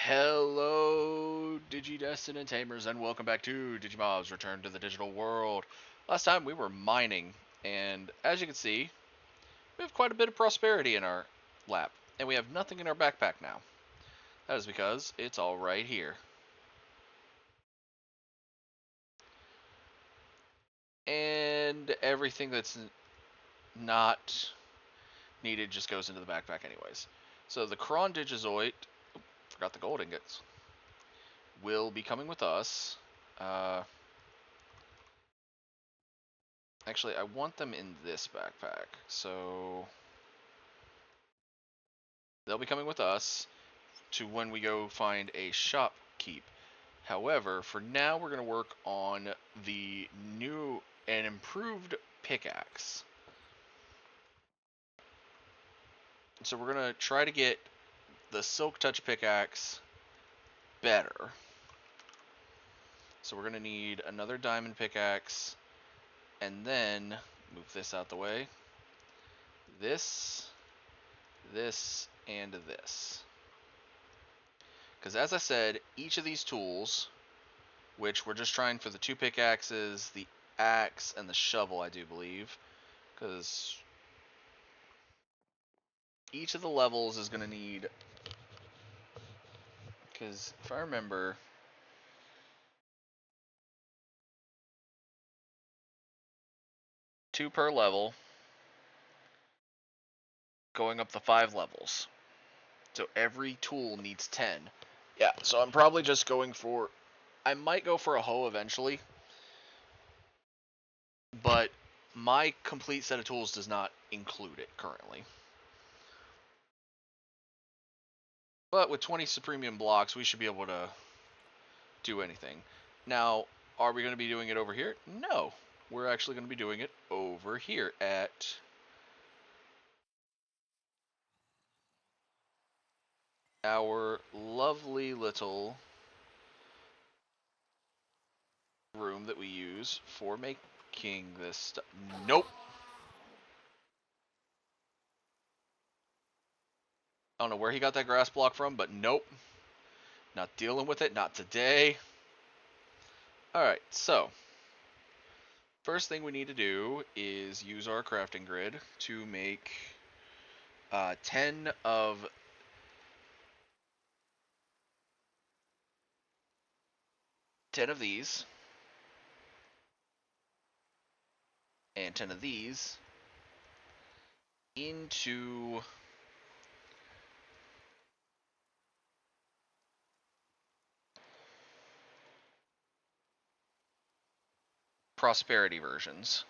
Hello, Digi-destined and Tamers, and welcome back to Digimobs Return to the Digital World. Last time we were mining, and as you can see, we have quite a bit of prosperity in our lap, and we have nothing in our backpack now. That is because it's all right here. And everything that's not needed just goes into the backpack anyways. So the Kron Digizoid, forgot the gold ingots, will be coming with us. Actually, I want them in this backpack, so they'll be coming with us to when we go find a shopkeep. However, for now, we're going to work on the new and improved pickaxe. So we're going to try to get the Silk Touch pickaxe better. So we're going to need another diamond pickaxe, and then move this out the way. This, and this. Because as I said, each of these tools, which we're just trying for the two pickaxes, the axe, and the shovel, I do believe, because each of the levels is going to need, because if I remember, two per level, going up the 5 levels. So every tool needs 10. Yeah, so I'm probably just going for, I might go for a hoe eventually, but my complete set of tools does not include it currently. But with 20 Supremium blocks, we should be able to do anything. Now, are we going to be doing it over here? No. We're actually going to be doing it over here at our lovely little room that we use for making this stuff. Nope. I don't know where he got that grass block from, but nope. Not dealing with it, not today. Alright, so first thing we need to do is use our crafting grid to make 10 of these and 10 of these into prosperity versions.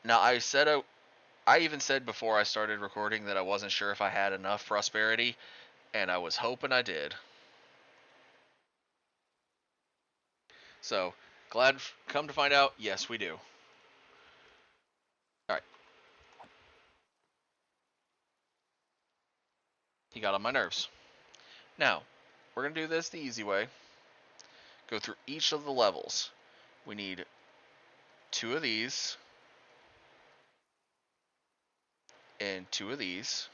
Now I even said before I started recording that I wasn't sure if I had enough prosperity, and I was hoping I did. So, come to find out, yes we do. Alright. He got on my nerves. Now, we're going to do this the easy way. Go through each of the levels. We need 2 of these, and 2 of these.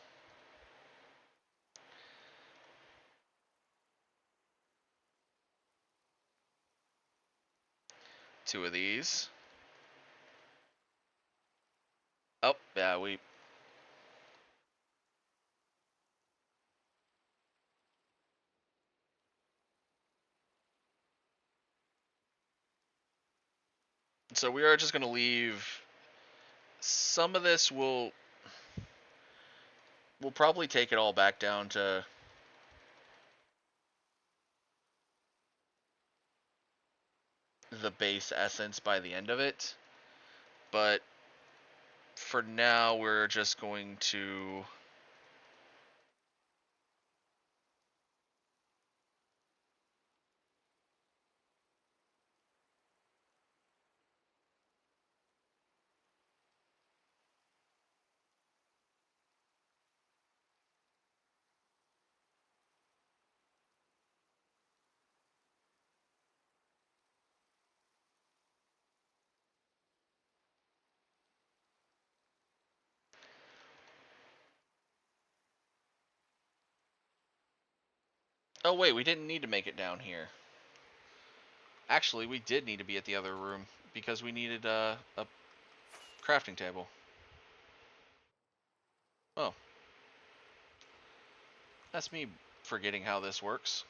Two of these. Oh, yeah, so we are just going to leave some of this. We'll probably take it all back down to the base essence by the end of it. But for now, we're just going to Oh wait, we didn't need to make it down here. Actually, we did need to be at the other room because we needed a crafting table. Oh, that's me forgetting how this works.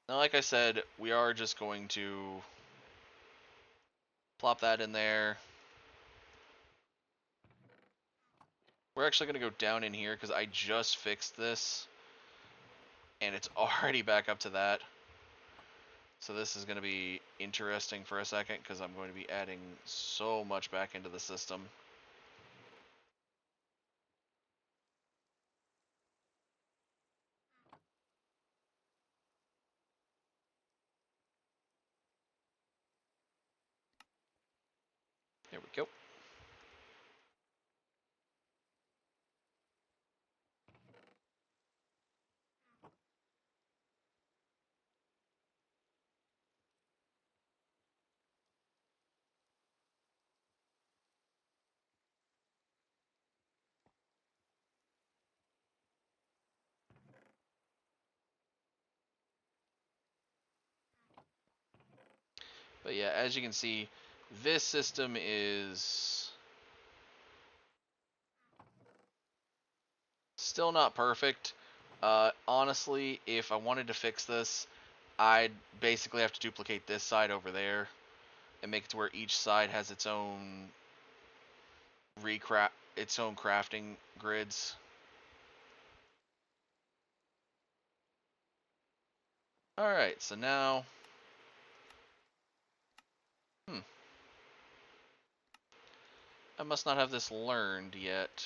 Now, like I said, we are just going to plop that in there. We're actually going to go down in here because I just fixed this. And it's already back up to that. So this is going to be interesting for a second because I'm going to be adding so much back into the system. There we go. But yeah, as you can see, this system is still not perfect. Honestly, if I wanted to fix this, I'd basically have to duplicate this side over there and make it to where each side has its own crafting grids. Alright, so now I must not have this learned yet.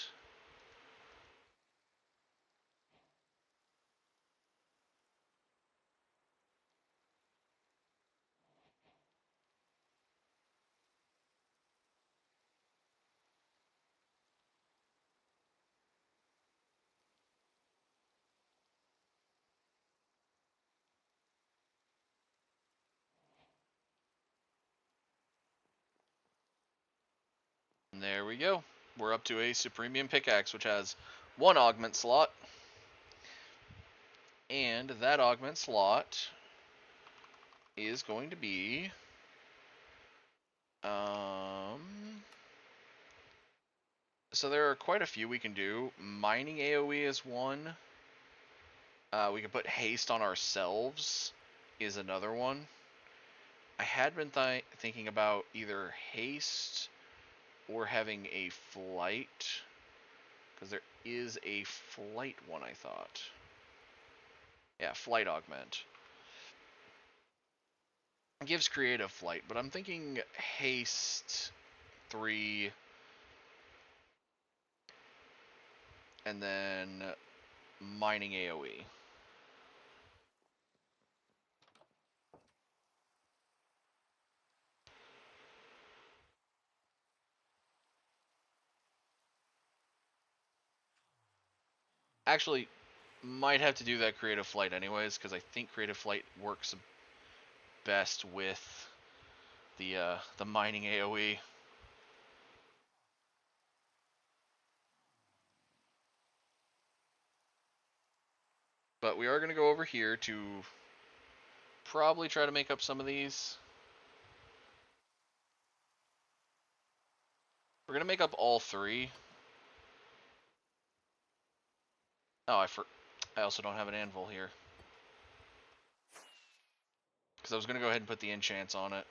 And there we go. We're up to a Supremium Pickaxe, which has one augment slot. And that augment slot is going to be... So there are quite a few we can do. Mining AoE is one. We can put haste on ourselves is another one. I had been thinking about either haste or having a flight, because there is a flight one, I thought. Yeah, flight augment. It gives creative flight, but I'm thinking haste 3 and then mining AoE. Actually, might have to do that creative flight anyways, because I think creative flight works best with the mining AoE. But we are going to go over here to probably try to make up some of these. We're going to make up all 3. Oh, I also don't have an anvil here. Because I was going to go ahead and put the enchants on it.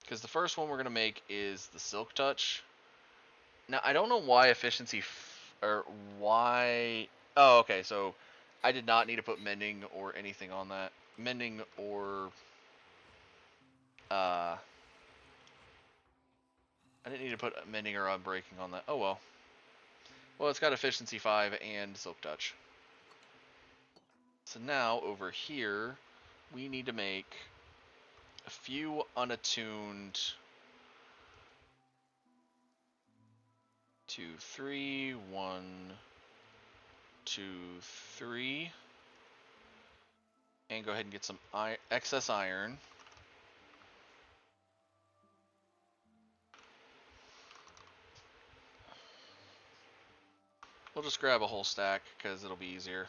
Because the first one we're going to make is the Silk Touch. Now, I don't know why efficiency... or why... Oh, okay, so I did not need to put mending or anything on that. Mending or... I didn't need to put mending or unbreaking on that. Oh, well. Well, it's got efficiency 5 and Silk Touch. So now, over here, we need to make a few unattuned 2, 3, 1, 2, 3, and go ahead and get some excess iron. We'll just grab a whole stack because it'll be easier.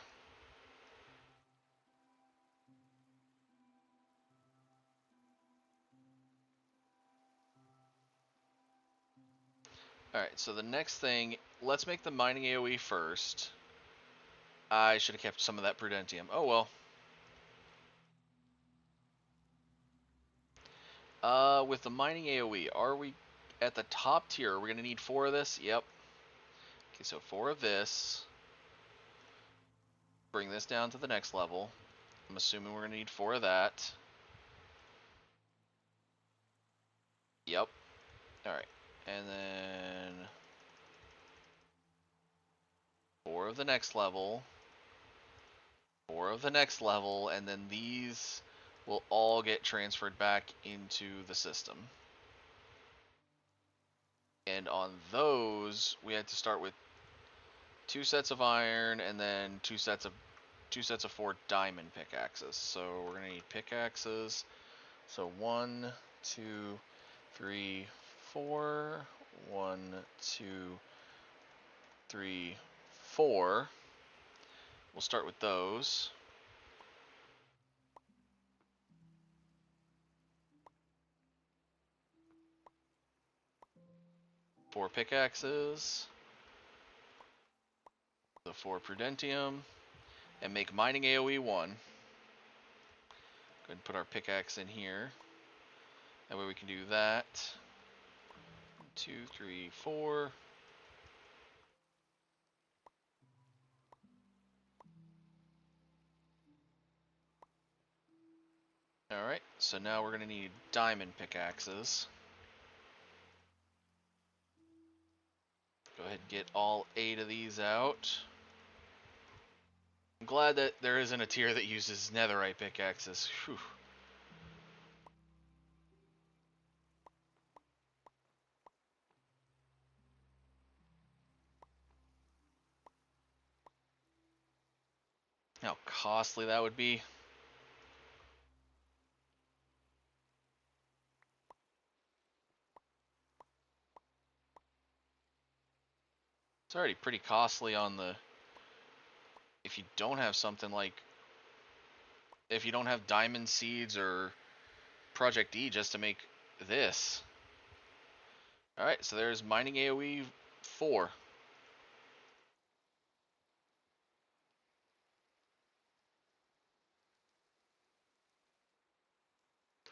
Alright, so the next thing, let's make the mining AoE first. I should have kept some of that Prudentium. Oh well. With the mining AoE, are we at the top tier? Are we going to need 4 of this? Yep. Okay, so 4 of this. Bring this down to the next level. I'm assuming we're going to need 4 of that. Yep. Alright. And then 4 of the next level. 4 of the next level. And then these will all get transferred back into the system. And on those, we had to start with 2 sets of iron and then 2 sets of 4 diamond pickaxes. So we're gonna need pickaxes. So 1, 2, 3, 4. 1, 2, 3, 4. We'll start with those. Four pickaxes. The 4 Prudentium. And make mining AoE 1. Go ahead and put our pickaxe in here. That way we can do that. 2, 3, 4. Alright, so now we're going to need diamond pickaxes. Go ahead and get all 8 of these out. I'm glad that there isn't a tier that uses netherite pickaxes. Whew. How costly that would be. It's already pretty costly on the... If you don't have something like... If you don't have diamond seeds or Project E just to make this. Alright, so there's mining AoE 4.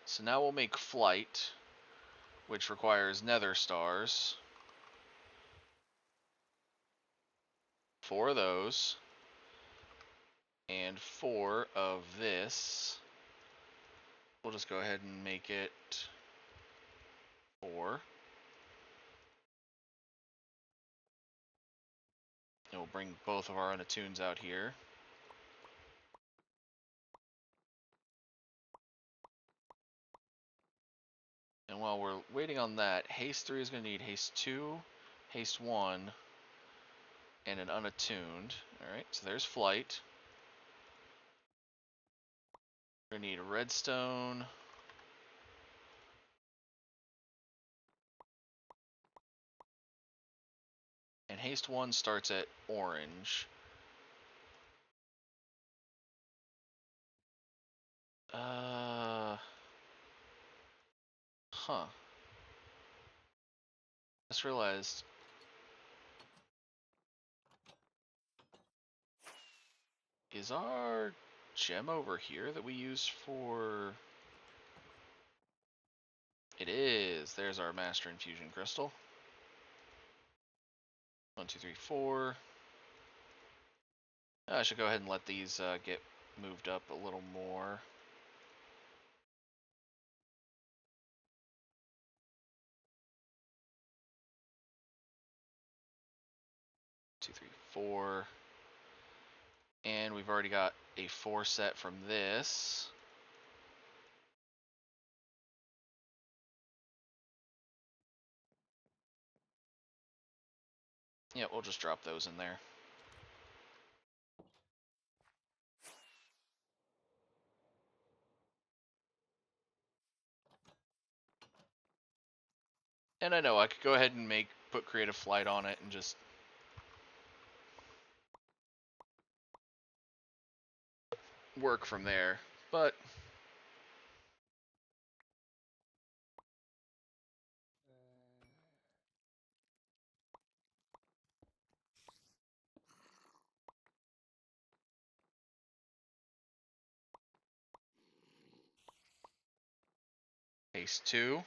So now we'll make flight, which requires nether stars. 4 of those. And 4 of this. We'll just go ahead and make it 4. And we'll bring both of our unattunes out here. And while we're waiting on that, haste 3 is going to need haste 2, haste 1, and an unattuned. Alright, so there's flight. We're going to need a redstone. And haste 1 starts at orange. Huh. Just realized. Is our gem over here that we use for... It is. There's our master infusion crystal. 1, 2, 3, 4. I should go ahead and let these get moved up a little more. 2, 3, 4. And we've already got a 4 set from this. Yeah, we'll just drop those in there. And I know I could go ahead and put creative flight on it and just work from there. But haste 2.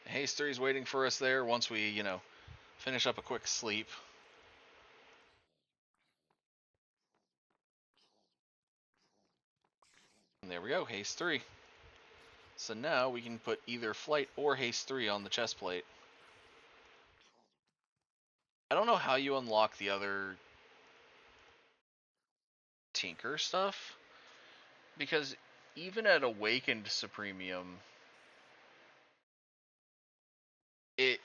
Haste 3 is waiting for us there once we, finish up a quick sleep. And there we go, haste 3. So now we can put either flight or haste 3 on the chest plate. I don't know how you unlock the other Tinker stuff, because even at Awakened Supremium, it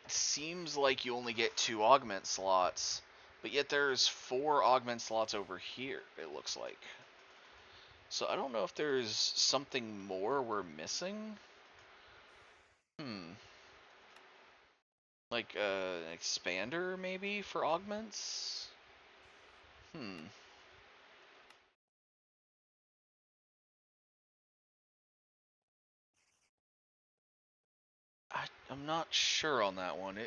seems like you only get 2 augment slots, but yet there's 4 augment slots over here, it looks like. So I don't know if there's something more we're missing. Like an expander maybe for augments? I'm not sure on that one.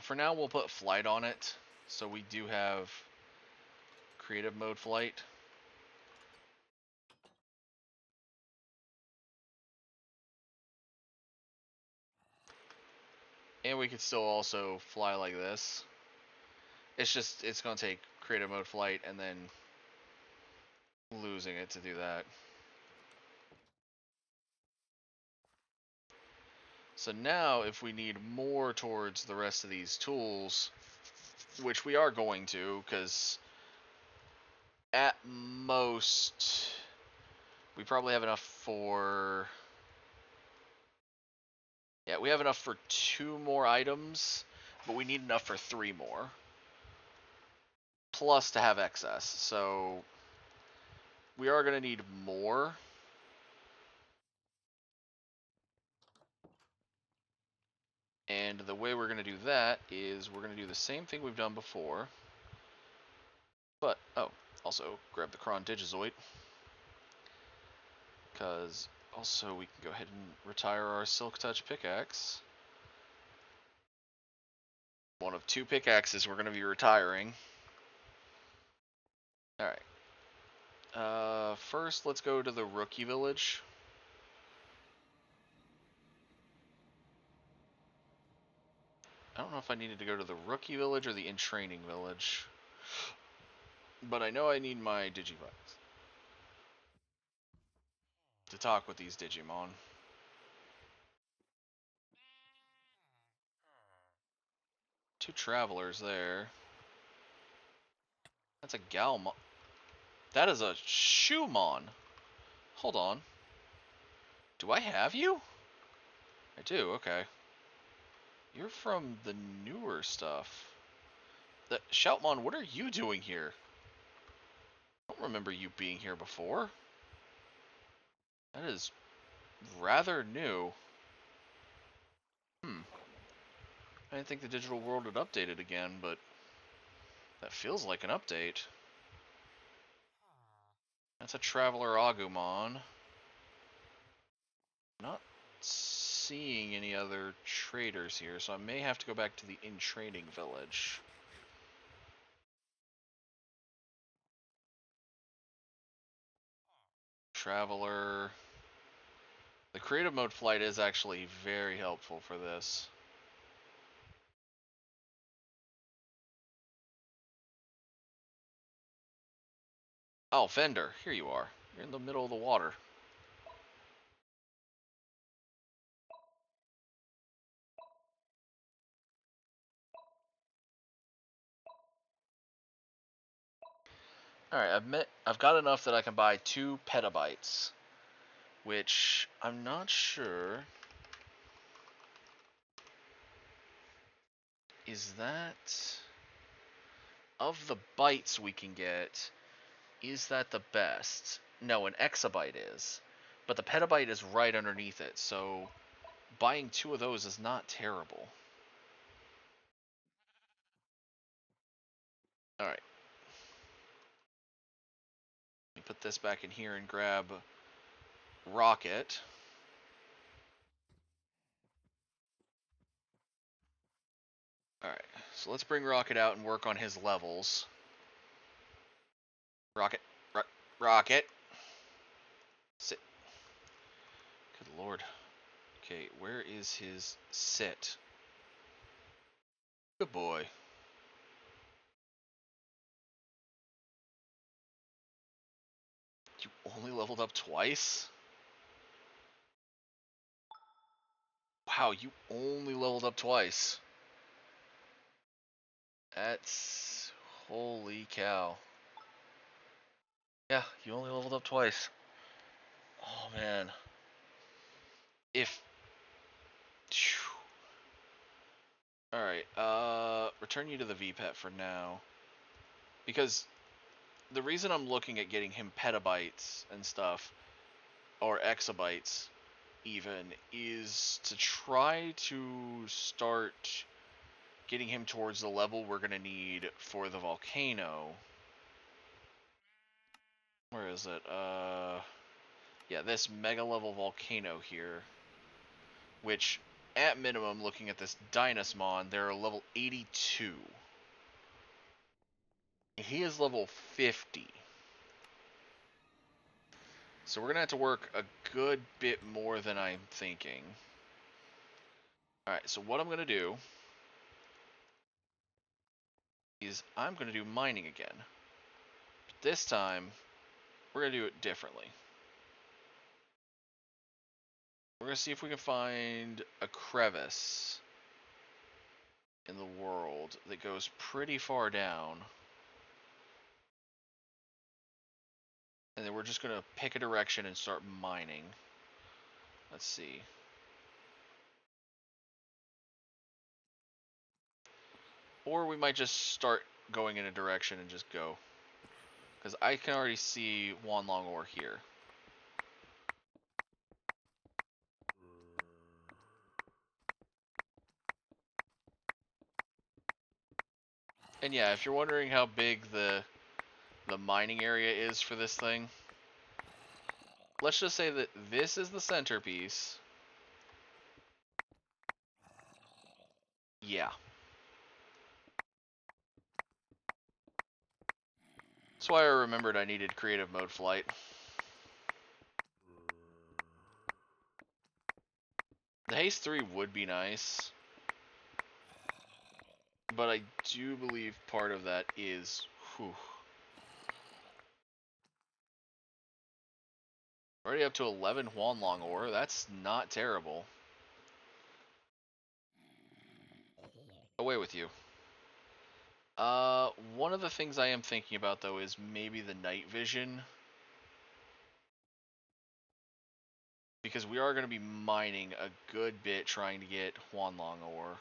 For now, we'll put flight on it, so we do have creative mode flight. And we could still also fly like this. It's going to take creative mode flight and then losing it to do that. So now, if we need more towards the rest of these tools, which we are going to, because at most, we probably have enough for... Yeah, we have enough for 2 more items, but we need enough for 3 more. Plus to have excess, so we are going to need more. And the way we're going to do that is we're going to do the same thing we've done before. But, also grab the Cron Digizoid. Because also we can go ahead and retire our Silk Touch Pickaxe. One of 2 pickaxes we're going to be retiring. Alright. First, let's go to the Rookie Village. I don't know if I needed to go to the Rookie Village or the In-Training Village. But I know I need my Digivice to talk with these Digimon. Two travelers there. That's a Galmon. That is a Shumon. Hold on. Do I have you? I do, okay. You're from the newer stuff. Shoutmon, what are you doing here? I don't remember you being here before. That is rather new. I didn't think the digital world had updated again, but that feels like an update. That's a Traveler Agumon. Not seeing any other traders here, so I may have to go back to the in-training village. Traveler. The creative mode flight is actually very helpful for this. Oh, Fender, here you are. You're in the middle of the water. Alright, I've got enough that I can buy 2 petabytes. Which, I'm not sure. Is that... Of the bytes we can get, is that the best? No, an exabyte is. But the petabyte is right underneath it, so buying 2 of those is not terrible. Alright. Let me put this back in here and grab Rocket. Alright, so let's bring Rocket out and work on his levels. Rocket. Rocket. Sit. Good lord. Okay, where is his sit? Good boy. You only leveled up twice? Wow, you only leveled up twice. That's... Holy cow. Yeah, you only leveled up twice. Oh, man. If... Alright, return you to the VPET for now. Because the reason I'm looking at getting him petabytes and stuff, or exabytes even, is to try to start getting him towards the level we're going to need for the volcano. Where is it? Yeah, this mega level volcano here, which at minimum, looking at this Dynasmon, they're level 82. He is level 50. So we're going to have to work a good bit more than I'm thinking. Alright, so what I'm going to do is I'm going to do mining again. But this time, we're going to do it differently. We're going to see if we can find a crevice in the world that goes pretty far down. And then we're just going to pick a direction and start mining. Let's see. Or we might just start going in a direction and just go. Because I can already see Wanlong ore here. And yeah, if you're wondering how big the mining area is for this thing, let's just say that this is the centerpiece. Yeah. That's why I remembered I needed creative mode flight. The haste 3 would be nice, but I do believe part of that is... Whew. Already up to 11 Huanlong ore. That's not terrible. Away with you. One of the things I am thinking about, though, is maybe the night vision. Because we are going to be mining a good bit trying to get Huanlong ore.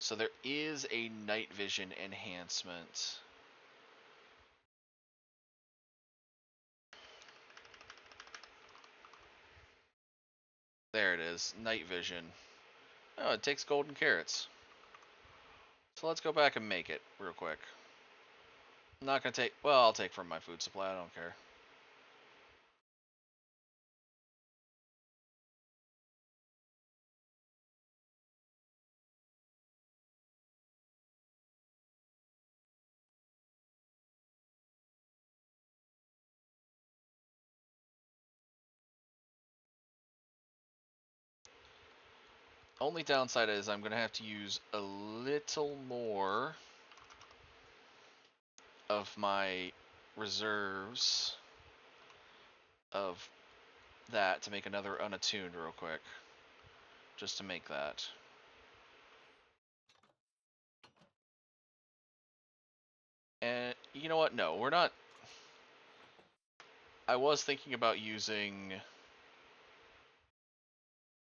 So there is a night vision enhancement. There it is, night vision. Oh, it takes golden carrots. So let's go back and make it real quick. I'm not going to take... Well, I'll take from my food supply, I don't care. Only downside is I'm going to have to use a little more of my reserves of that to make another unattuned real quick. Just to make that. And you know what? No, we're not... I was thinking about using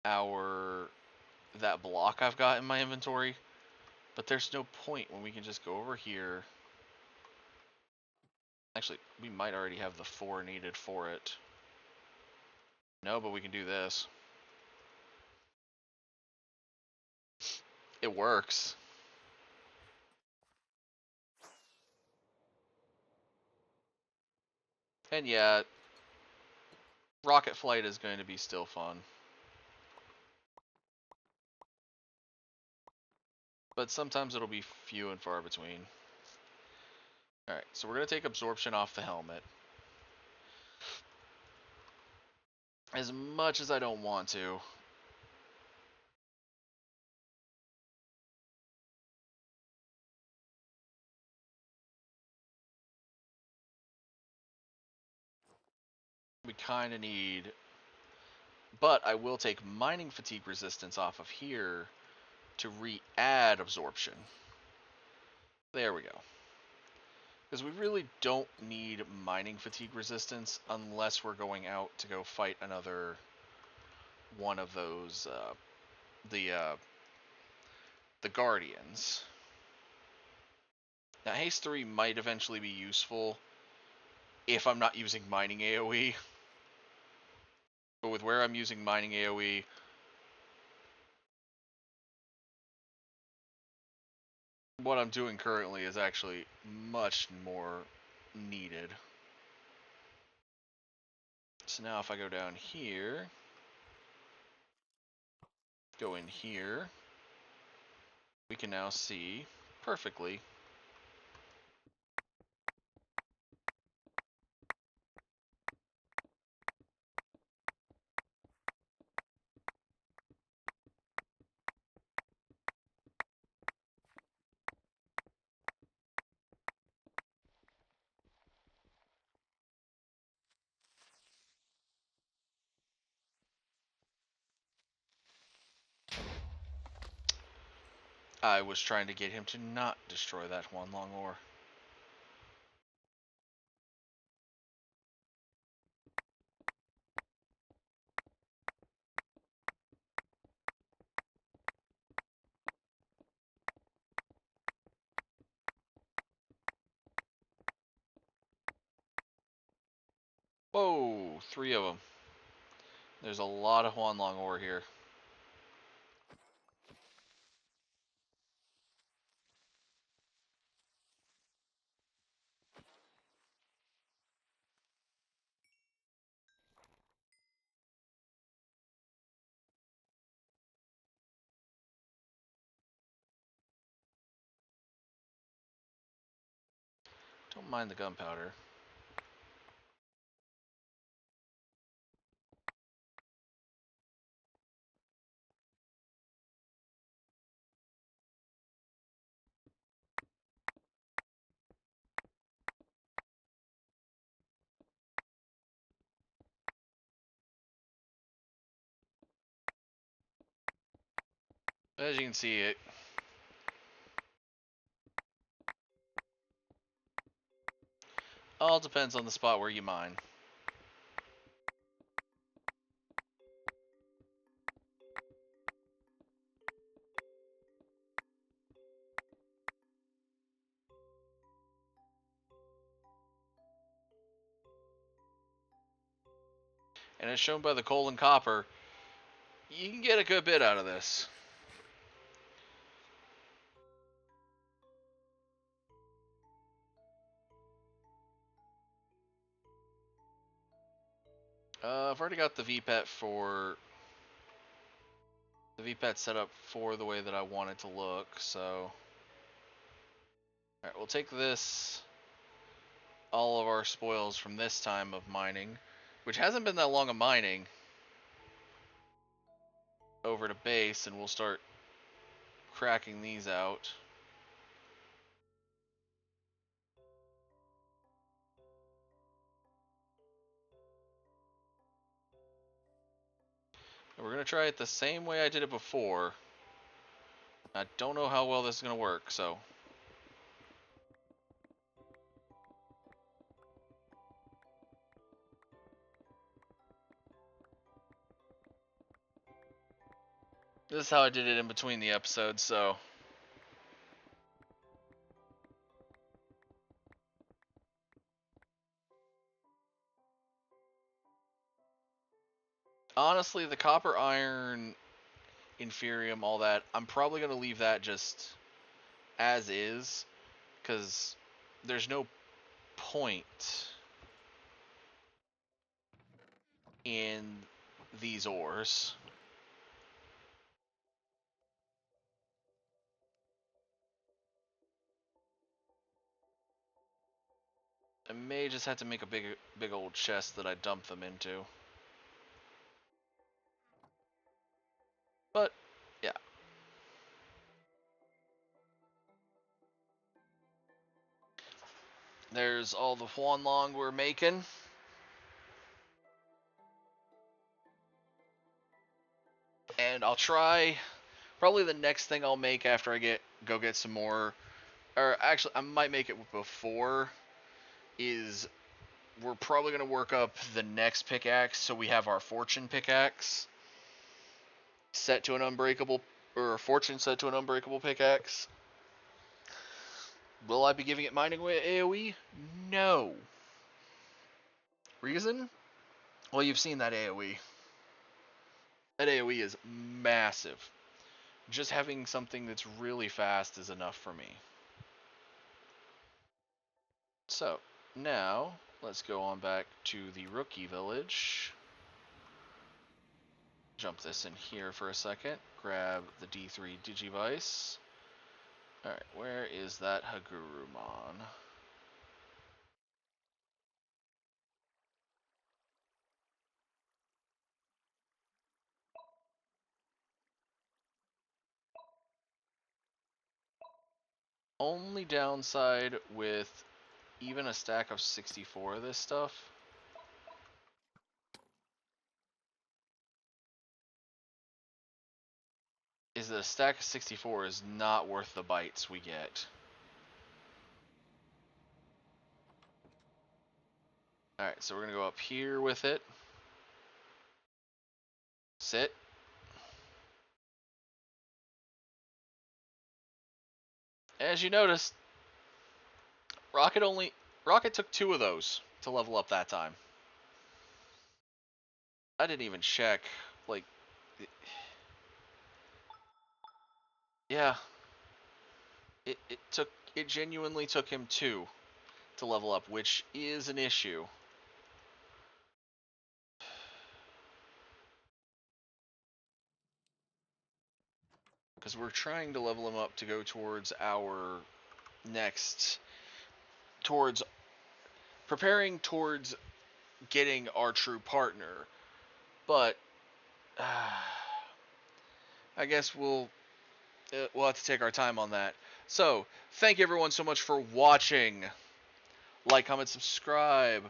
our that block I've got in my inventory, but there's no point when we can just go over here. Actually, we might already have the 4 needed for it. No, but we can do this. It works. And yeah, rocket flight is going to be still fun. But sometimes it'll be few and far between. Alright, so we're going to take absorption off the helmet. As much as I don't want to. We kind of need... But I will take mining fatigue resistance off of here to re-add absorption. There we go. Because we really don't need mining fatigue resistance unless we're going out to go fight another one of those, the Guardians. Now, Haste 3 might eventually be useful if I'm not using mining AoE. But with where I'm using mining AoE, what I'm doing currently is actually much more needed. So now if I go down here, go in here, we can now see perfectly. I was trying to get him to not destroy that one long ore. Whoa, 3 of them. There's a lot of Huanlong ore here. Don't mind the gunpowder. As you can see, it all depends on the spot where you mine. And as shown by the coal and copper, you can get a good bit out of this. I've already got the VPET for... The VPET set up for the way that I want it to look, so... Alright, we'll take this... all of our spoils from this time of mining, which hasn't been that long of mining, over to base, and we'll start cracking these out. And we're going to try it the same way I did it before. I don't know how well this is going to work, so... This is how I did it in between the episodes, so. Honestly, the copper, iron, inferium, all that, I'm probably going to leave that just as is, because there's no point in these ores. I may just have to make a big old chest that I dump them into. But, yeah. There's all the Huanlong we're making. And I'll try, probably the next thing I'll make after I go get some more, or actually I might make it before, is we're probably going to work up the next pickaxe so we have our fortune pickaxe set to an unbreakable, or fortune set to an unbreakable pickaxe. Will I be giving it mining with AoE? No. Reason? Well, you've seen that AoE. That AoE is massive. Just having something that's really fast is enough for me. So, now, let's go on back to the rookie village. Jump this in here for a second. Grab the D3 Digivice. Alright, where is that Hagurumon? Only downside with even a stack of 64 of this stuff is that a stack of 64 is not worth the bytes we get. Alright, so we're going to go up here with it. Sit. As you noticed, Rocket took 2 of those to level up that time. I didn't even check. Like, yeah, it genuinely took him 2 to level up, which is an issue. Because we're trying to level him up to go towards our next, towards preparing towards getting our true partner. But I guess we'll have to take our time on that. So, thank you everyone so much for watching. Like, comment, subscribe.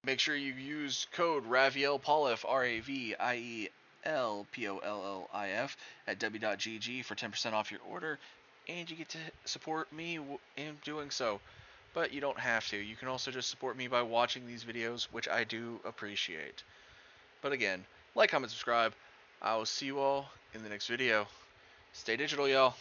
Make sure you use code RAVIELPOLIF, RAVIELPOLLIF, at w.gg for 10% off your order, and you get to support me in doing so. But you don't have to. You can also just support me by watching these videos, which I do appreciate. But again, like, comment, subscribe. I will see you all in the next video. Stay digital, y'all.